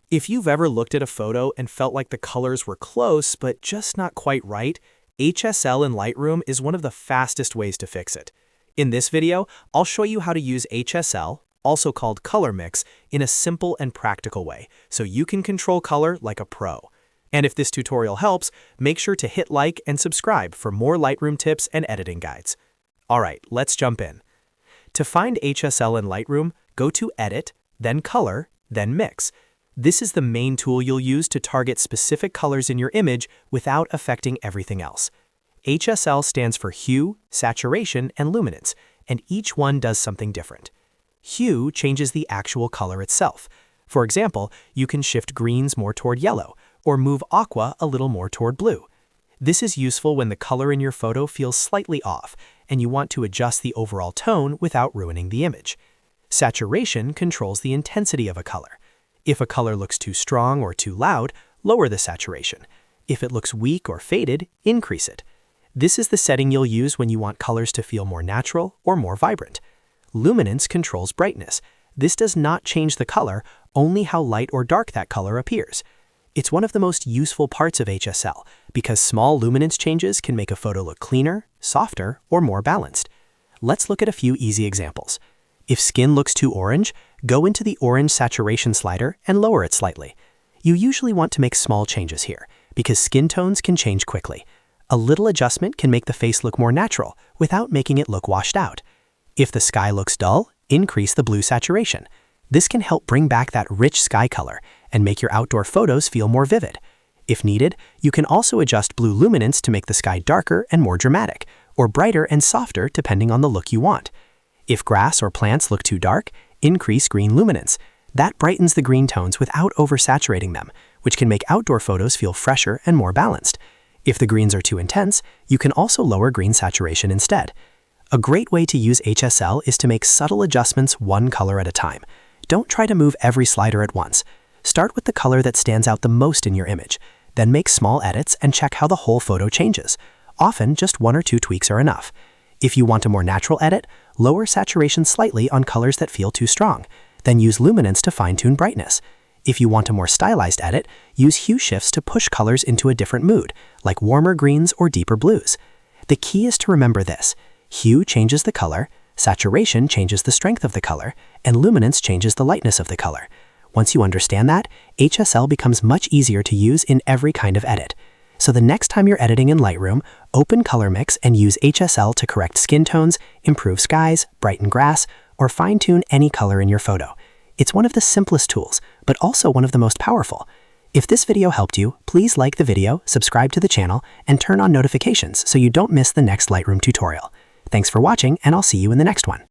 If you've ever looked at a photo and felt like the colors were close but just not quite right, HSL in Lightroom is one of the fastest ways to fix it. In this video, I'll show you how to use HSL, also called color mix, in a simple and practical way, so you can control color like a pro. And if this tutorial helps, make sure to hit like and subscribe for more Lightroom tips and editing guides. Alright, let's jump in. To find HSL in Lightroom, go to Edit, then Color, then Mix. This is the main tool you'll use to target specific colors in your image without affecting everything else. HSL stands for Hue, Saturation, and Luminance, and each one does something different. Hue changes the actual color itself. For example, you can shift greens more toward yellow, or move aqua a little more toward blue. This is useful when the color in your photo feels slightly off, and you want to adjust the overall tone without ruining the image. Saturation controls the intensity of a color. If a color looks too strong or too loud, lower the saturation. If it looks weak or faded, increase it. This is the setting you'll use when you want colors to feel more natural or more vibrant. Luminance controls brightness. This does not change the color, only how light or dark that color appears. It's one of the most useful parts of HSL because small luminance changes can make a photo look cleaner, softer, or more balanced. Let's look at a few easy examples. If skin looks too orange, go into the orange saturation slider and lower it slightly. You usually want to make small changes here because skin tones can change quickly. A little adjustment can make the face look more natural without making it look washed out. If the sky looks dull, increase the blue saturation. This can help bring back that rich sky color and make your outdoor photos feel more vivid. If needed, you can also adjust blue luminance to make the sky darker and more dramatic, or brighter and softer depending on the look you want. If grass or plants look too dark, increase green luminance. That brightens the green tones without oversaturating them, which can make outdoor photos feel fresher and more balanced. If the greens are too intense, you can also lower green saturation instead. A great way to use HSL is to make subtle adjustments one color at a time. Don't try to move every slider at once. Start with the color that stands out the most in your image, then make small edits and check how the whole photo changes. Often, just one or two tweaks are enough. If you want a more natural edit, lower saturation slightly on colors that feel too strong, then use luminance to fine-tune brightness. If you want a more stylized edit, use hue shifts to push colors into a different mood, like warmer greens or deeper blues. The key is to remember this: hue changes the color, saturation changes the strength of the color, and luminance changes the lightness of the color. Once you understand that, HSL becomes much easier to use in every kind of edit. So the next time you're editing in Lightroom, open Color Mix and use HSL to correct skin tones, improve skies, brighten grass, or fine-tune any color in your photo. It's one of the simplest tools, but also one of the most powerful. If this video helped you, please like the video, subscribe to the channel, and turn on notifications so you don't miss the next Lightroom tutorial. Thanks for watching, and I'll see you in the next one.